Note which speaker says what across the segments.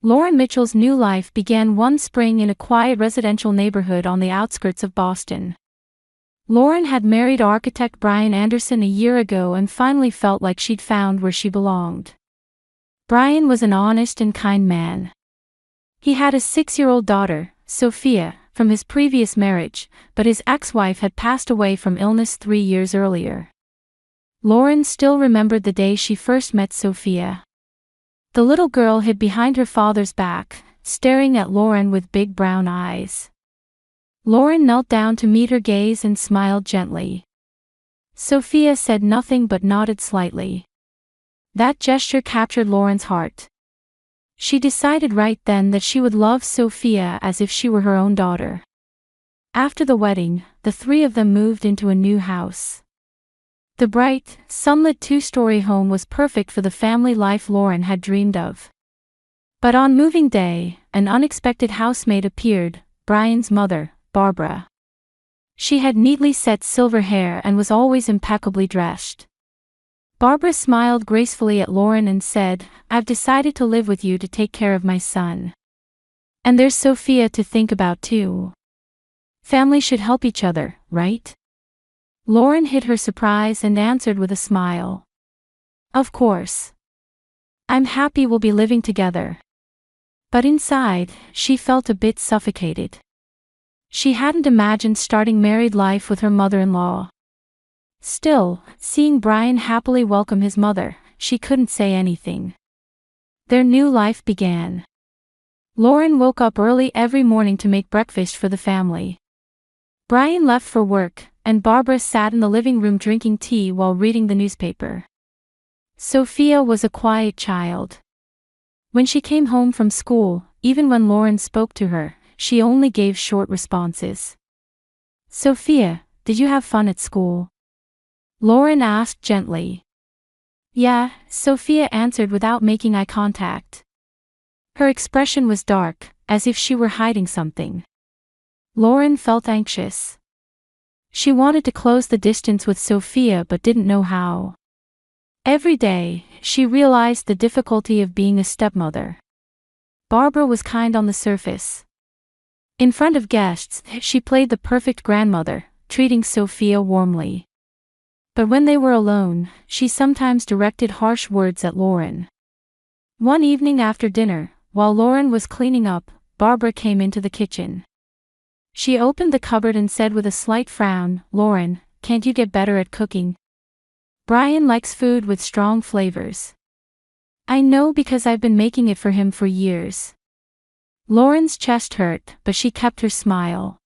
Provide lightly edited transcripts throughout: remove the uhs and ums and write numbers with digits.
Speaker 1: Lauren Mitchell's new life began one spring in a quiet residential neighborhood on the outskirts of Boston. Lauren had married architect Brian Anderson a year ago and finally felt like she'd found where she belonged. Brian was an honest and kind man. He had a 6-year-old daughter, Sophia, from his previous marriage, but his ex-wife had passed away from illness 3 years earlier. Lauren still remembered the day she first met Sophia. The little girl hid behind her father's back, staring at Lauren with big brown eyes. Lauren knelt down to meet her gaze and smiled gently. Sophia said nothing but nodded slightly. That gesture captured Lauren's heart. She decided right then that she would love Sophia as if she were her own daughter. After the wedding, the three of them moved into a new house. The bright, sunlit 2-story home was perfect for the family life Lauren had dreamed of. But on moving day, an unexpected housemaid appeared, Brian's mother, Barbara. She had neatly set silver hair and was always impeccably dressed. Barbara smiled gracefully at Lauren and said, "I've decided to live with you to take care of my son. And there's Sophia to think about too. Family should help each other, right?" Lauren hid her surprise and answered with a smile. "Of course. I'm happy we'll be living together." But inside, she felt a bit suffocated. She hadn't imagined starting married life with her mother-in-law. Still, seeing Brian happily welcome his mother, she couldn't say anything. Their new life began. Lauren woke up early every morning to make breakfast for the family. Brian left for work, and Barbara sat in the living room drinking tea while reading the newspaper. Sophia was a quiet child. When she came home from school, even when Lauren spoke to her, she only gave short responses. "Sophia, did you have fun at school?" Lauren asked gently. "Yeah," Sophia answered without making eye contact. Her expression was dark, as if she were hiding something. Lauren felt anxious. She wanted to close the distance with Sophia but didn't know how. Every day, she realized the difficulty of being a stepmother. Barbara was kind on the surface. In front of guests, she played the perfect grandmother, treating Sophia warmly. But when they were alone, she sometimes directed harsh words at Lauren. One evening after dinner, while Lauren was cleaning up, Barbara came into the kitchen. She opened the cupboard and said with a slight frown, "Lauren, can't you get better at cooking? Brian likes food with strong flavors." "I know because I've been making it for him for years." Lauren's chest hurt, but she kept her smile.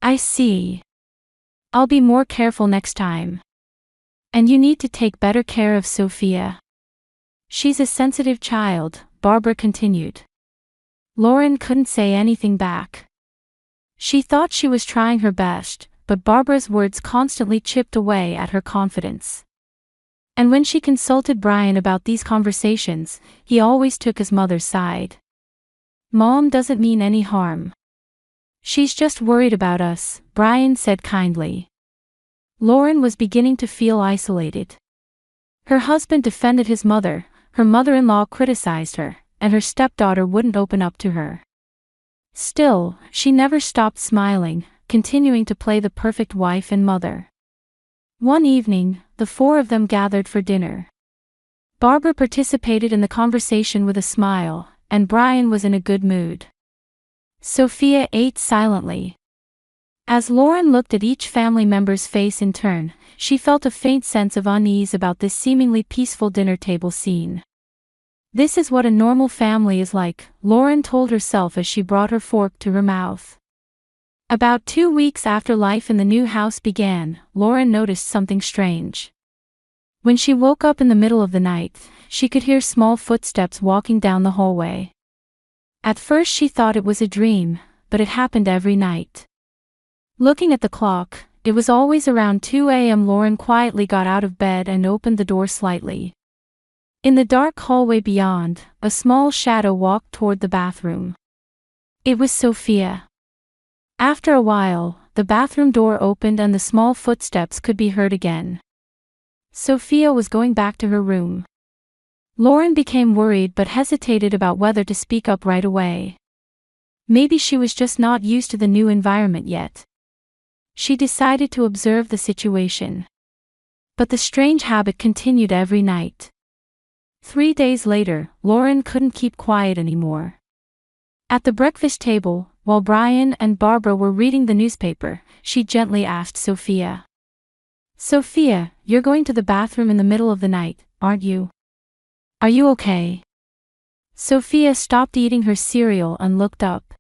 Speaker 1: "I see. I'll be more careful next time. And you need to take better care of Sophia. She's a sensitive child," Barbara continued. Lauren couldn't say anything back. She thought she was trying her best, but Barbara's words constantly chipped away at her confidence. And when she consulted Brian about these conversations, he always took his mother's side. "Mom doesn't mean any harm. She's just worried about us," Brian said kindly. Lauren was beginning to feel isolated. Her husband defended his mother, her mother-in-law criticized her, and her stepdaughter wouldn't open up to her. Still, she never stopped smiling, continuing to play the perfect wife and mother. One evening, the four of them gathered for dinner. Barbara participated in the conversation with a smile, and Brian was in a good mood. Sophia ate silently. As Lauren looked at each family member's face in turn, she felt a faint sense of unease about this seemingly peaceful dinner table scene. "This is what a normal family is like," Lauren told herself as she brought her fork to her mouth. About 2 weeks after life in the new house began, Lauren noticed something strange. When she woke up in the middle of the night, she could hear small footsteps walking down the hallway. At first she thought it was a dream, but it happened every night. Looking at the clock, it was always around 2 a.m. Lauren quietly got out of bed and opened the door slightly. In the dark hallway beyond, a small shadow walked toward the bathroom. It was Sophia. After a while, the bathroom door opened and the small footsteps could be heard again. Sophia was going back to her room. Lauren became worried but hesitated about whether to speak up right away. Maybe she was just not used to the new environment yet. She decided to observe the situation. But the strange habit continued every night. 3 days later, Lauren couldn't keep quiet anymore. At the breakfast table, while Brian and Barbara were reading the newspaper, she gently asked Sophia. "Sophia, you're going to the bathroom in the middle of the night, aren't you? Are you okay?" Sophia stopped eating her cereal and looked up.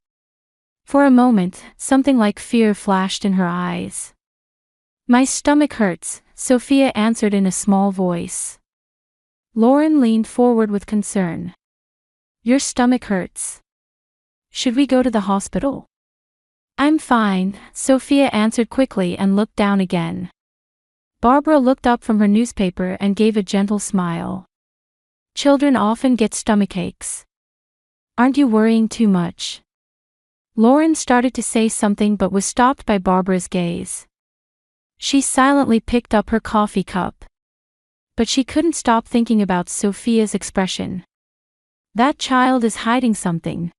Speaker 1: For a moment, something like fear flashed in her eyes. "My stomach hurts," Sophia answered in a small voice. Lauren leaned forward with concern. "Your stomach hurts? Should we go to the hospital?" "I'm fine," Sophia answered quickly and looked down again. Barbara looked up from her newspaper and gave a gentle smile. "Children often get stomachaches. Aren't you worrying too much?" Lauren started to say something but was stopped by Barbara's gaze. She silently picked up her coffee cup. But she couldn't stop thinking about Sophia's expression. That child is hiding something.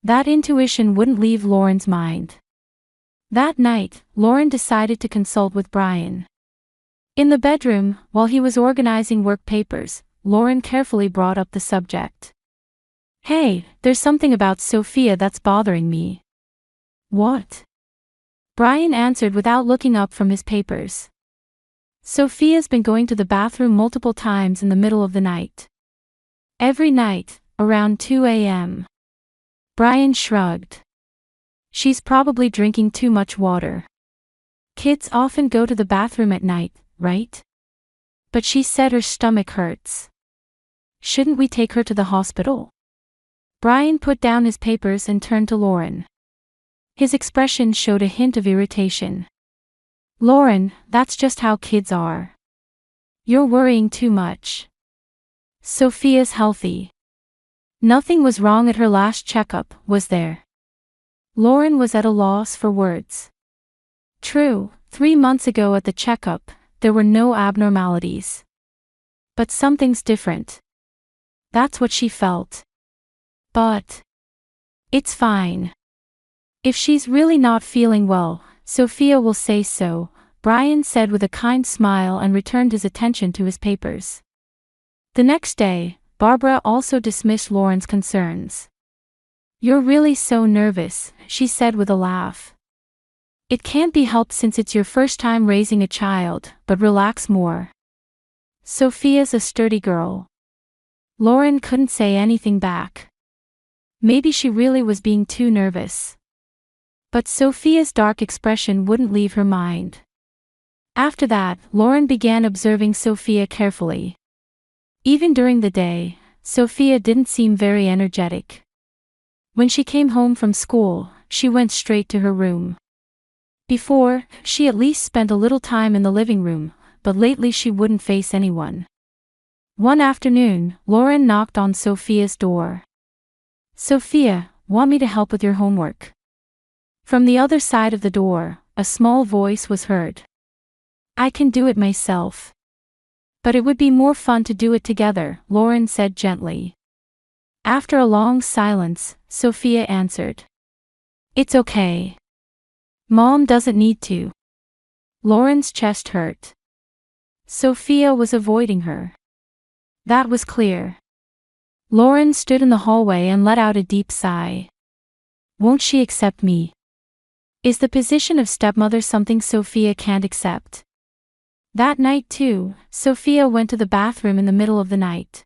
Speaker 1: That intuition wouldn't leave Lauren's mind. That night, Lauren decided to consult with Brian. In the bedroom, while he was organizing work papers, Lauren carefully brought up the subject. "Hey, there's something about Sophia that's bothering me." "What?" Brian answered without looking up from his papers. "Sophia's been going to the bathroom multiple times in the middle of the night. Every night, around 2 a.m. Brian shrugged. "She's probably drinking too much water. Kids often go to the bathroom at night, right? But she said her stomach hurts. Shouldn't we take her to the hospital?" Brian put down his papers and turned to Lauren. His expression showed a hint of irritation. "Lauren, that's just how kids are. You're worrying too much. Sophia's healthy. Nothing was wrong at her last checkup, was there?" Lauren was at a loss for words. True, 3 months ago at the checkup, there were no abnormalities. But something's different. That's what she felt. But it's fine. If she's really not feeling well, Sophia will say so, Brian said with a kind smile and returned his attention to his papers. The next day, Barbara also dismissed Lauren's concerns. "You're really so nervous," she said with a laugh. "It can't be helped since it's your first time raising a child, but relax more. Sophia's a sturdy girl." Lauren couldn't say anything back. Maybe she really was being too nervous. But Sophia's dark expression wouldn't leave her mind. After that, Lauren began observing Sophia carefully. Even during the day, Sophia didn't seem very energetic. When she came home from school, she went straight to her room. Before, she at least spent a little time in the living room, but lately she wouldn't face anyone. One afternoon, Lauren knocked on Sophia's door. "Sophia, want me to help with your homework?" From the other side of the door, a small voice was heard. "I can do it myself. But it would be more fun to do it together," Lauren said gently. After a long silence, Sophia answered. "It's okay. Mom doesn't need to." Lauren's chest hurt. Sophia was avoiding her. That was clear. Lauren stood in the hallway and let out a deep sigh. Won't she accept me? Is the position of stepmother something Sophia can't accept? That night too, Sophia went to the bathroom in the middle of the night.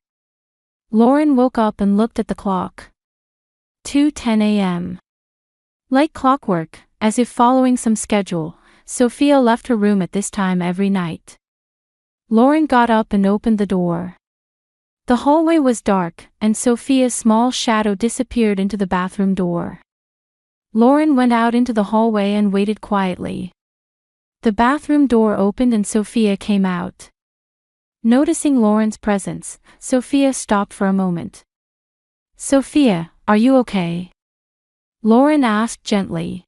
Speaker 1: Lauren woke up and looked at the clock. 2:10 a.m. Like clockwork, as if following some schedule, Sophia left her room at this time every night. Lauren got up and opened the door. The hallway was dark, and Sophia's small shadow disappeared into the bathroom door. Lauren went out into the hallway and waited quietly. The bathroom door opened and Sophia came out. Noticing Lauren's presence, Sophia stopped for a moment. "Sophia, are you okay?" Lauren asked gently.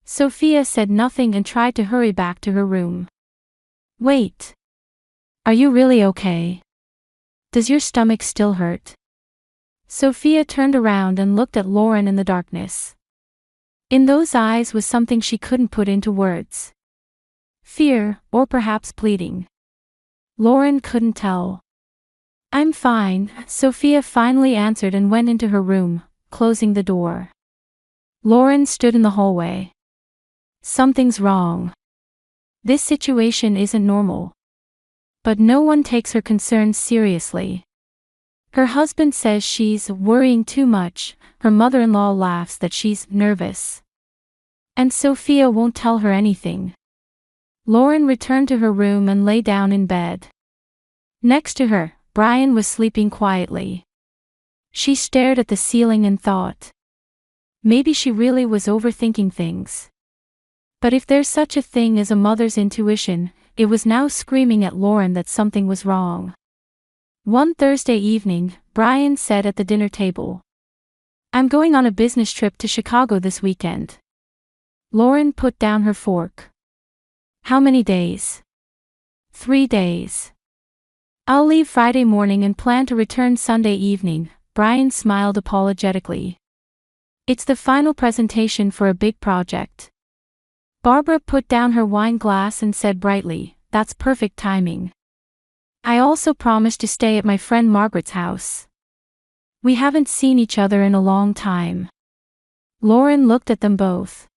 Speaker 1: Sophia said nothing and tried to hurry back to her room. "Wait. Are you really okay?" Does your stomach still hurt? Sophia turned around and looked at Lauren in the darkness. In those eyes was something she couldn't put into words. Fear, or perhaps pleading. Lauren couldn't tell. I'm fine, Sophia finally answered and went into her room, closing the door. Lauren stood in the hallway. Something's wrong. This situation isn't normal. But no one takes her concerns seriously. Her husband says she's worrying too much, her mother-in-law laughs that she's nervous. And Sophia won't tell her anything. Lauren returned to her room and lay down in bed. Next to her, Brian was sleeping quietly. She stared at the ceiling and thought. Maybe she really was overthinking things. But if there's such a thing as a mother's intuition, it was now screaming at Lauren that something was wrong. One Thursday evening, Brian said at the dinner table, I'm going on a business trip to Chicago this weekend. Lauren put down her fork. How many days? 3 days. I'll leave Friday morning and plan to return Sunday evening, Brian smiled apologetically. It's the final presentation for a big project. Barbara put down her wine glass and said brightly, That's perfect timing. I also promised to stay at my friend Margaret's house. We haven't seen each other in a long time. Lauren looked at them both.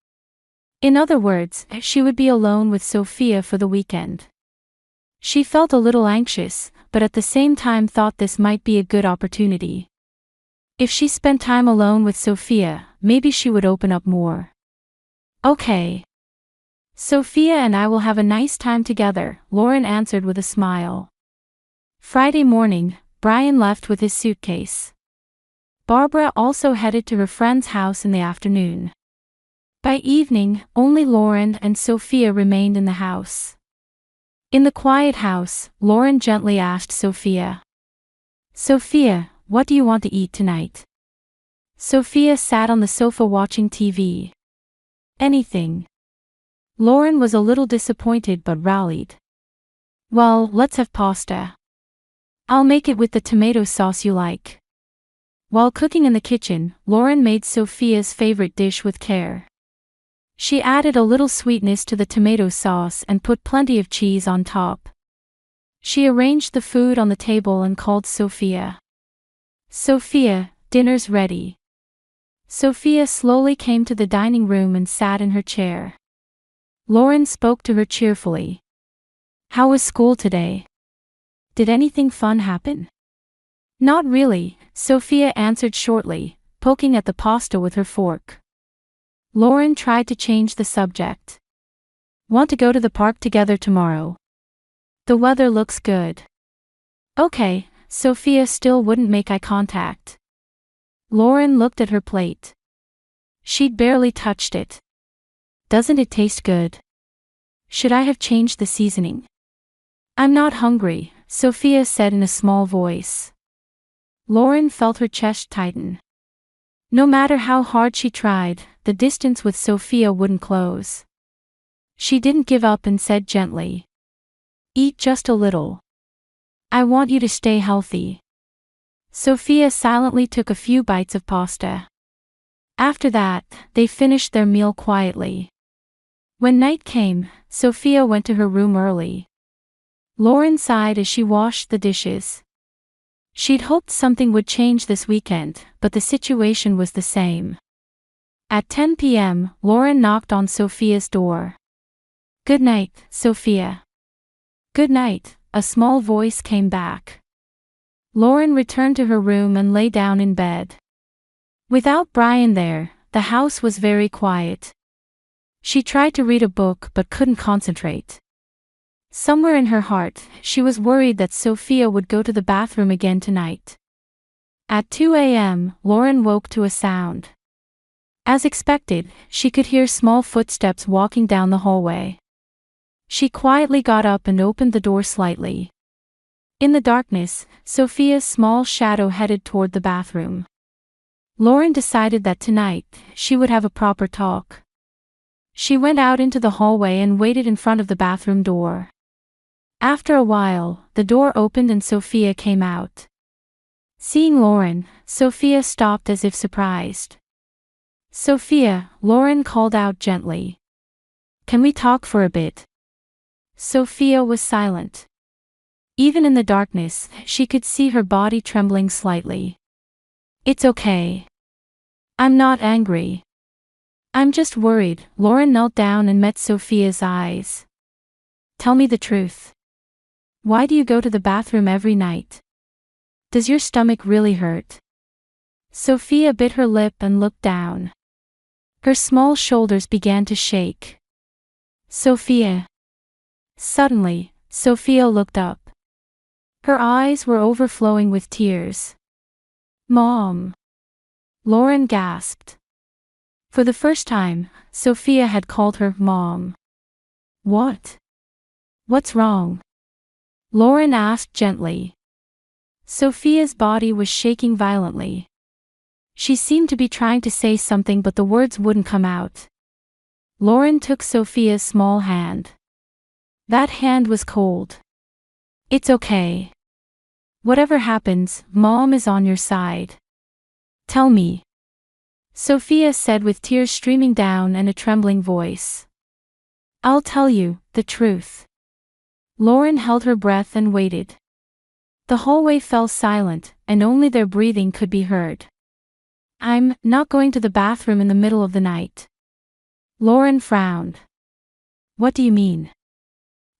Speaker 1: In other words, she would be alone with Sophia for the weekend. She felt a little anxious, but at the same time thought this might be a good opportunity. If she spent time alone with Sophia, maybe she would open up more. Okay. Sophia and I will have a nice time together, Lauren answered with a smile. Friday morning, Brian left with his suitcase. Barbara also headed to her friend's house in the afternoon. By evening, only Lauren and Sophia remained in the house. In the quiet house, Lauren gently asked Sophia. Sophia, what do you want to eat tonight? Sophia sat on the sofa watching TV. Anything. Lauren was a little disappointed but rallied. Well, let's have pasta. I'll make it with the tomato sauce you like. While cooking in the kitchen, Lauren made Sophia's favorite dish with care. She added a little sweetness to the tomato sauce and put plenty of cheese on top. She arranged the food on the table and called Sophia. Sophia, dinner's ready. Sophia slowly came to the dining room and sat in her chair. Lauren spoke to her cheerfully. How was school today? Did anything fun happen? Not really, Sophia answered shortly, poking at the pasta with her fork. Lauren tried to change the subject. Want to go to the park together tomorrow? The weather looks good. Okay, Sophia still wouldn't make eye contact. Lauren looked at her plate. She'd barely touched it. Doesn't it taste good? Should I have changed the seasoning? I'm not hungry, Sophia said in a small voice. Lauren felt her chest tighten. No matter how hard she tried, the distance with Sophia wouldn't close. She didn't give up and said gently. Eat just a little. I want you to stay healthy. Sophia silently took a few bites of pasta. After that, they finished their meal quietly. When night came, Sophia went to her room early. Lauren sighed as she washed the dishes. She'd hoped something would change this weekend, but the situation was the same. At 10 p.m., Lauren knocked on Sophia's door. Good night, Sophia. Good night, a small voice came back. Lauren returned to her room and lay down in bed. Without Brian there, the house was very quiet. She tried to read a book but couldn't concentrate. Somewhere in her heart, she was worried that Sophia would go to the bathroom again tonight. At 2 a.m., Lauren woke to a sound. As expected, she could hear small footsteps walking down the hallway. She quietly got up and opened the door slightly. In the darkness, Sophia's small shadow headed toward the bathroom. Lauren decided that tonight, she would have a proper talk. She went out into the hallway and waited in front of the bathroom door. After a while, the door opened and Sophia came out. Seeing Lauren, Sophia stopped as if surprised. "Sophia," Lauren called out gently. "Can we talk for a bit?" Sophia was silent. Even in the darkness, she could see her body trembling slightly. "It's okay. I'm not angry. I'm just worried." Lauren knelt down and met Sophia's eyes. "Tell me the truth. Why do you go to the bathroom every night? Does your stomach really hurt?" Sophia bit her lip and looked down. Her small shoulders began to shake. "Sophia." Suddenly, Sophia looked up. Her eyes were overflowing with tears. "Mom." Lauren gasped. For the first time, Sophia had called her Mom. "What? What's wrong?" Lauren asked gently. Sophia's body was shaking violently. She seemed to be trying to say something but the words wouldn't come out. Lauren took Sophia's small hand. That hand was cold. "It's okay. Whatever happens, Mom is on your side. Tell me," Sophia said with tears streaming down and a trembling voice. "I'll tell you the truth." Lauren held her breath and waited. The hallway fell silent, and only their breathing could be heard. "I'm not going to the bathroom in the middle of the night." Lauren frowned. "What do you mean?"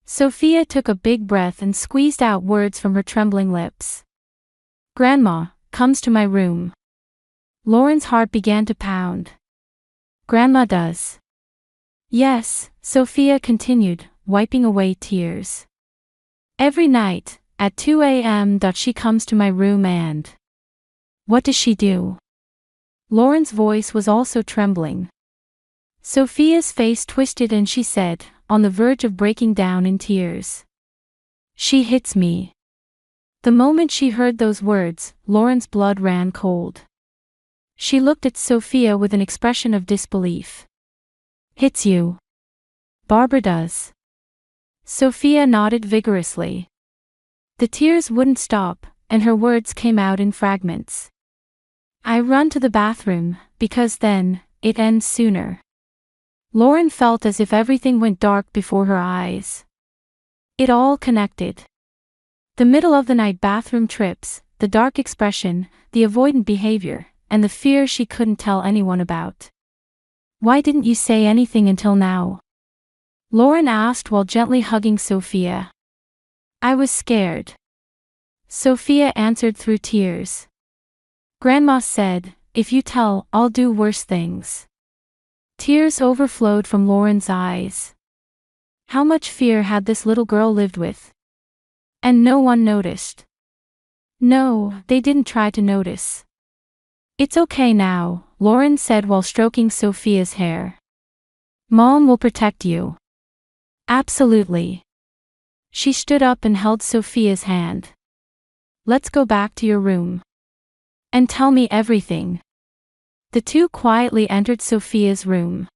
Speaker 1: Sophia took a big breath and squeezed out words from her trembling lips. "Grandma comes to my room." Lauren's heart began to pound. "Grandma does?" "Yes," Sophia continued, wiping away tears. "Every night, at 2 a.m. She comes to my room and..." "What does she do?" Lauren's voice was also trembling. Sophia's face twisted and she said, on the verge of breaking down in tears, "She hits me." The moment she heard those words, Lauren's blood ran cold. She looked at Sophia with an expression of disbelief. "Hits you? Barbara does?" Sophia nodded vigorously. The tears wouldn't stop, and her words came out in fragments. "I run to the bathroom, because then, it ends sooner." Lauren felt as if everything went dark before her eyes. It all connected. The middle-of-the-night bathroom trips, the dark expression, the avoidant behavior, and the fear she couldn't tell anyone about. "Why didn't you say anything until now?" Lauren asked while gently hugging Sophia. "I was scared." Sophia answered through tears. "Grandma said, if you tell, I'll do worse things." Tears overflowed from Lauren's eyes. How much fear had this little girl lived with? And no one noticed. No, they didn't try to notice. "It's okay now," Lauren said while stroking Sophia's hair. "Mom will protect you." "Absolutely." She stood up and held Sophia's hand. "Let's go back to your room. And tell me everything." The two quietly entered Sophia's room.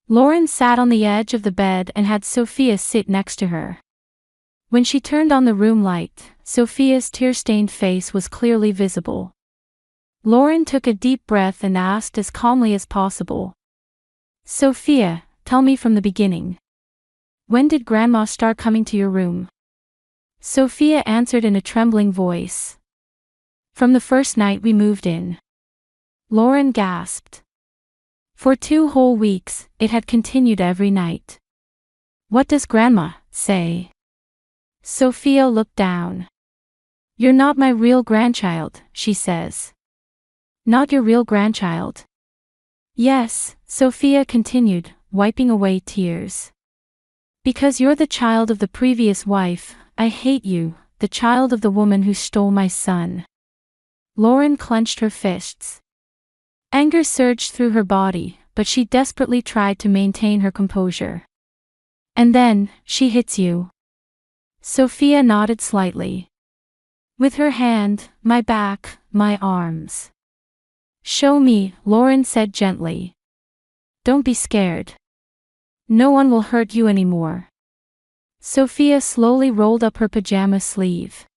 Speaker 1: Lauren sat on the edge of the bed and had Sophia sit next to her. When she turned on the room light, Sophia's tear-stained face was clearly visible. Lauren took a deep breath and asked as calmly as possible, "Sophia, tell me from the beginning. When did Grandma start coming to your room?" Sophia answered in a trembling voice. "From the first night we moved in." Lauren gasped. For 2 whole weeks, it had continued every night. "What does Grandma say?" Sophia looked down. "You're not my real grandchild," she says. "Not your real grandchild?" "Yes," Sophia continued, wiping away tears. "Because you're the child of the previous wife. I hate you, the child of the woman who stole my son." Lauren clenched her fists. Anger surged through her body, but she desperately tried to maintain her composure. "And then, she hits you." Sophia nodded slightly. "With her hand, my back, my arms." "Show me," Lauren said gently. "Don't be scared. No one will hurt you anymore." Sophia slowly rolled up her pajama sleeve.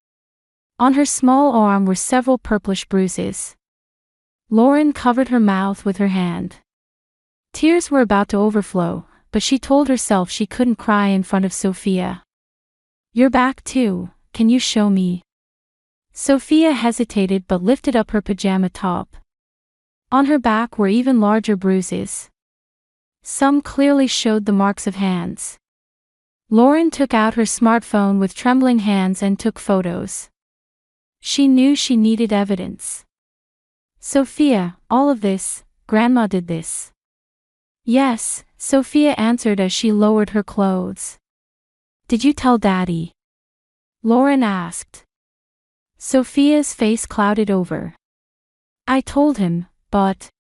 Speaker 1: On her small arm were several purplish bruises. Lauren covered her mouth with her hand. Tears were about to overflow, but she told herself she couldn't cry in front of Sophia. "You're back too, can you show me?" Sophia hesitated but lifted up her pajama top. On her back were even larger bruises. Some clearly showed the marks of hands. Lauren took out her smartphone with trembling hands and took photos. She knew she needed evidence. "Sophia, all of this, Grandma did this." "Yes," Sophia answered as she lowered her clothes. "Did you tell Daddy?" Lauren asked. Sophia's face clouded over. "I told him, but...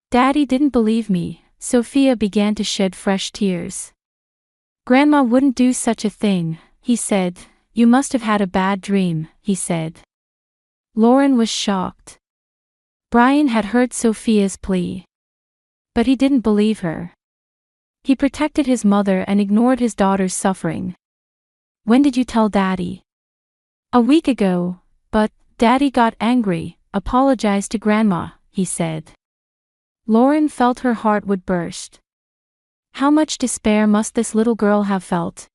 Speaker 1: Daddy didn't believe me." Sophia began to shed fresh tears. "Grandma wouldn't do such a thing," he said. "You must have had a bad dream," he said. Lauren was shocked. Brian had heard Sophia's plea. But he didn't believe her. He protected his mother and ignored his daughter's suffering. "When did you tell Daddy?" "A week ago, but Daddy got angry, apologized to Grandma," he said. Lauren felt her heart would burst. How much despair must this little girl have felt?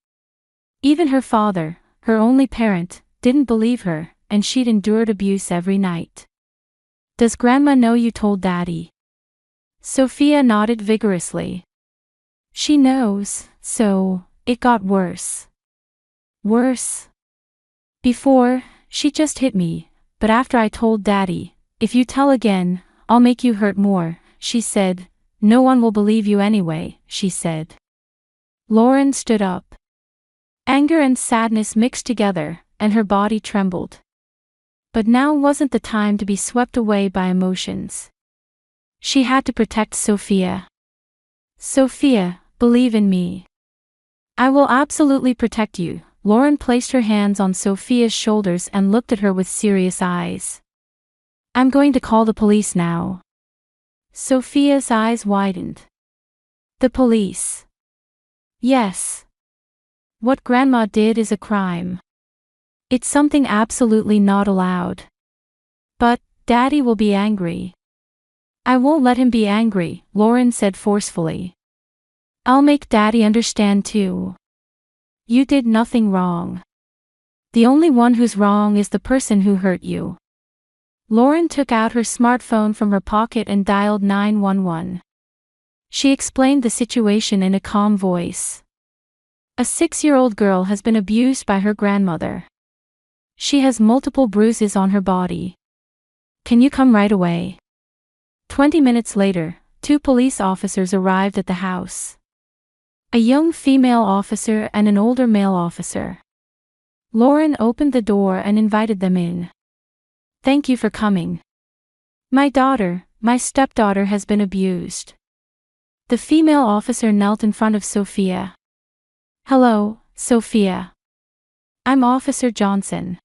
Speaker 1: Even her father, her only parent, didn't believe her, and she'd endured abuse every night. "Does Grandma know you told Daddy?" Sophia nodded vigorously. "She knows, so it got worse." "Worse?" "Before, she just hit me, but after I told Daddy, 'If you tell again, I'll make you hurt more,' she said. 'No one will believe you anyway,' she said." Lauren stood up. Anger and sadness mixed together, and her body trembled. But now wasn't the time to be swept away by emotions. She had to protect Sophia. "Sophia, believe in me. I will absolutely protect you." Lauren placed her hands on Sophia's shoulders and looked at her with serious eyes. "I'm going to call the police now." Sophia's eyes widened. "The police?" "Yes. What Grandma did is a crime. It's something absolutely not allowed. But Daddy will be angry." "I won't let him be angry," Lauren said forcefully. "I'll make Daddy understand too. You did nothing wrong. The only one who's wrong is the person who hurt you." Lauren took out her smartphone from her pocket and dialed 911. She explained the situation in a calm voice. "A 6-year-old girl has been abused by her grandmother. She has multiple bruises on her body. Can you come right away?" 20 minutes later, 2 police officers arrived at the house. A young female officer and an older male officer. Lauren opened the door and invited them in. "Thank you for coming. My stepdaughter has been abused." The female officer knelt in front of Sophia. "Hello, Sophia. I'm Officer Johnson.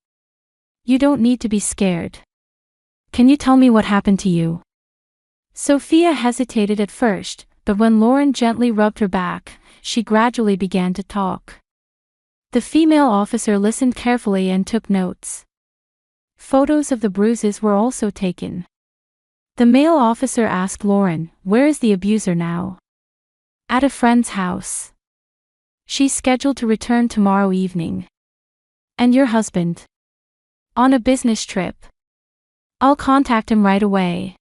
Speaker 1: You don't need to be scared. Can you tell me what happened to you?" Sophia hesitated at first, but when Lauren gently rubbed her back, she gradually began to talk. The female officer listened carefully and took notes. Photos of the bruises were also taken. The male officer asked Lauren, "Where is the abuser now?" "At a friend's house. She's scheduled to return tomorrow evening." "And your husband?" "On a business trip." "I'll contact him right away."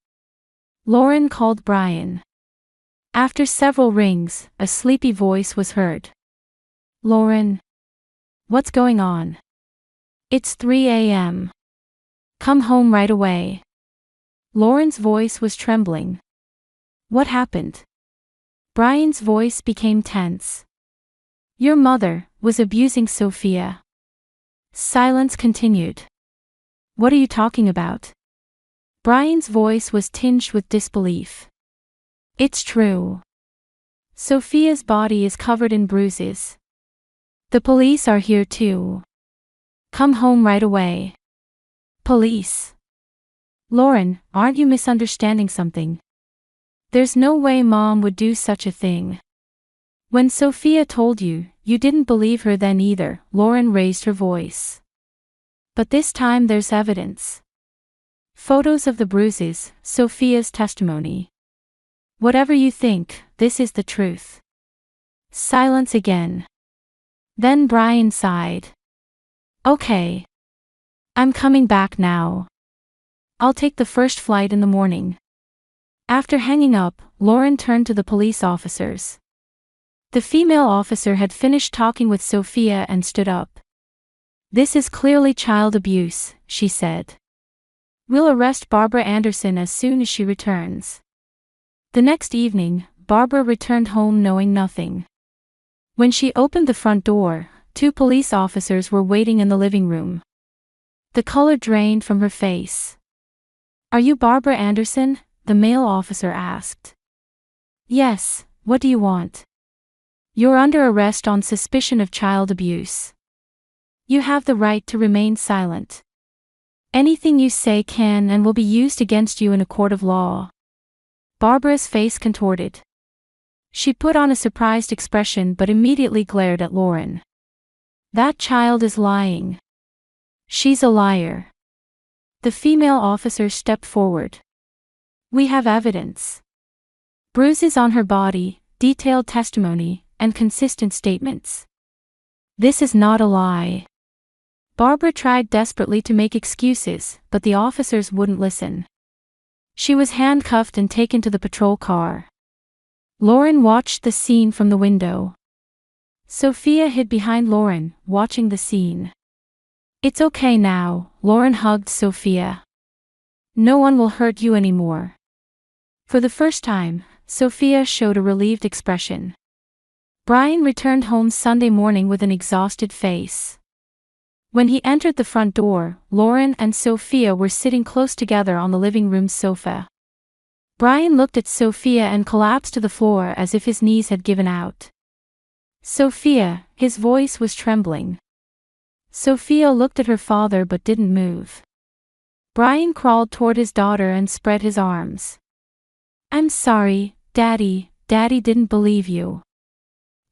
Speaker 1: Lauren called Brian. After several rings, a sleepy voice was heard. "Lauren? What's going on?" "It's 3 a.m. Come home right away." Lauren's voice was trembling. "What happened?" Brian's voice became tense. "Your mother was abusing Sophia." Silence continued. "What are you talking about?" Brian's voice was tinged with disbelief. "It's true. Sophia's body is covered in bruises. The police are here too. Come home right away." "Police?" "Lauren, aren't you misunderstanding something? There's no way Mom would do such a thing." When Sophia told you, you didn't believe her then either, Lauren raised her voice. But this time there's evidence. Photos of the bruises, Sophia's testimony. Whatever you think, this is the truth. Silence again. Then Brian sighed. Okay. I'm coming back now. I'll take the first flight in the morning. After hanging up, Lauren turned to the police officers. The female officer had finished talking with Sophia and stood up. This is clearly child abuse, she said. We'll arrest Barbara Anderson as soon as she returns. The next evening, Barbara returned home knowing nothing. When she opened the front door, 2 police officers were waiting in the living room. The color drained from her face. Are you Barbara Anderson? The male officer asked. Yes, what do you want? You're under arrest on suspicion of child abuse. You have the right to remain silent. Anything you say can and will be used against you in a court of law. Barbara's face contorted. She put on a surprised expression but immediately glared at Lauren. That child is lying. She's a liar. The female officer stepped forward. We have evidence. Bruises on her body, detailed testimony, and consistent statements. This is not a lie. Barbara tried desperately to make excuses, but the officers wouldn't listen. She was handcuffed and taken to the patrol car. Lauren watched the scene from the window. Sophia hid behind Lauren, watching the scene. It's okay now, Lauren hugged Sophia. No one will hurt you anymore. For the first time, Sophia showed a relieved expression. Brian returned home Sunday morning with an exhausted face. When he entered the front door, Lauren and Sophia were sitting close together on the living room sofa. Brian looked at Sophia and collapsed to the floor as if his knees had given out. Sophia, his voice was trembling. Sophia looked at her father but didn't move. Brian crawled toward his daughter and spread his arms. I'm sorry, Daddy, Daddy didn't believe you.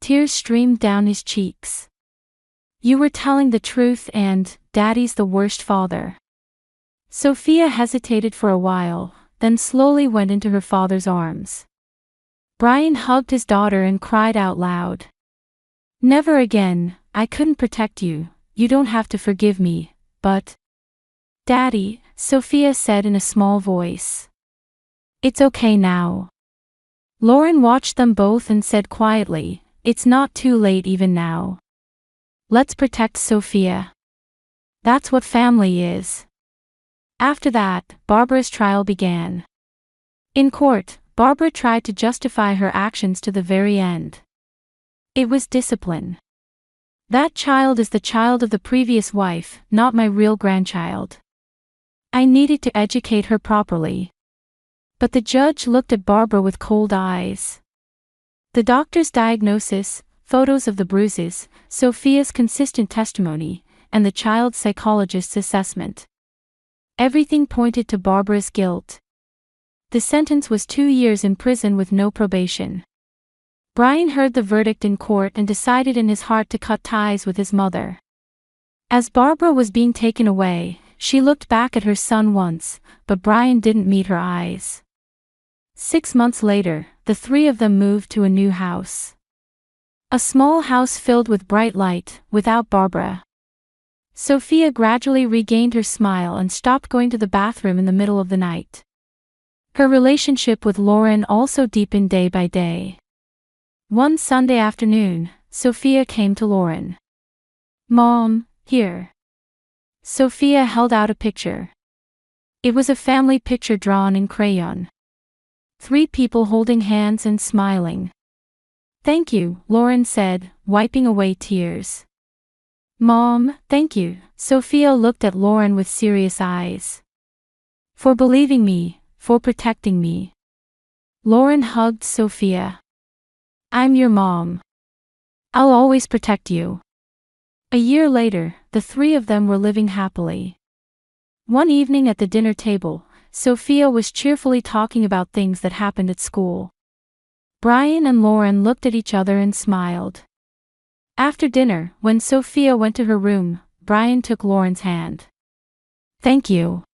Speaker 1: Tears streamed down his cheeks. You were telling the truth and, Daddy's the worst father. Sophia hesitated for a while, then slowly went into her father's arms. Brian hugged his daughter and cried out loud. Never again, I couldn't protect you, you don't have to forgive me, but… Daddy, Sophia said in a small voice. It's okay now. Lauren watched them both and said quietly, it's not too late even now. Let's protect Sophia. That's what family is. After that, Barbara's trial began. In court, Barbara tried to justify her actions to the very end. It was discipline. That child is the child of the previous wife, not my real grandchild. I needed to educate her properly. But the judge looked at Barbara with cold eyes. The doctor's diagnosis, photos of the bruises, Sophia's consistent testimony, and the child psychologist's assessment. Everything pointed to Barbara's guilt. The sentence was 2 years in prison with no probation. Brian heard the verdict in court and decided in his heart to cut ties with his mother. As Barbara was being taken away, she looked back at her son once, but Brian didn't meet her eyes. 6 months later, the 3 of them moved to a new house. A small house filled with bright light, without Barbara. Sophia gradually regained her smile and stopped going to the bathroom in the middle of the night. Her relationship with Lauren also deepened day by day. One Sunday afternoon, Sophia came to Lauren. Mom, here. Sophia held out a picture. It was a family picture drawn in crayon. 3 people holding hands and smiling. Thank you, Lauren said, wiping away tears. Mom, thank you, Sophia looked at Lauren with serious eyes. For believing me, for protecting me. Lauren hugged Sophia. I'm your mom. I'll always protect you. A year later, the 3 of them were living happily. One evening at the dinner table, Sophia was cheerfully talking about things that happened at school. Brian and Lauren looked at each other and smiled. After dinner, when Sophia went to her room, Brian took Lauren's hand. "Thank you.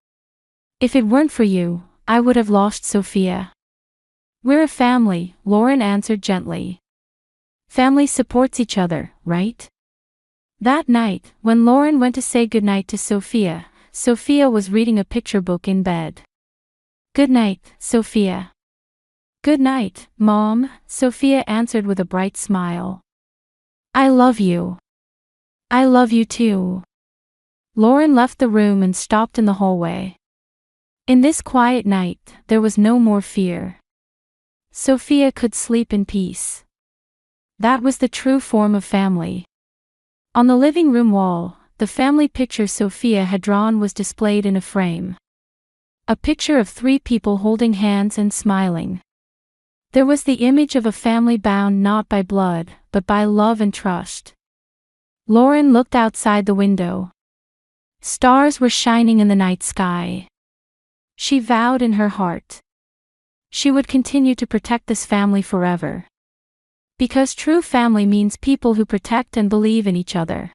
Speaker 1: If it weren't for you, I would have lost Sophia." "We're a family," Lauren answered gently. "Family supports each other, right?" That night, when Lauren went to say goodnight to Sophia, Sophia was reading a picture book in bed. "Good night, Sophia." "Good night, Mom," Sophia answered with a bright smile. "I love you." "I love you too." Lauren left the room and stopped in the hallway. In this quiet night, there was no more fear. Sophia could sleep in peace. That was the true form of family. On the living room wall, the family picture Sophia had drawn was displayed in a frame. A picture of 3 people holding hands and smiling. There was the image of a family bound not by blood, but by love and trust. Lauren looked outside the window. Stars were shining in the night sky. She vowed in her heart she would continue to protect this family forever. Because true family means people who protect and believe in each other.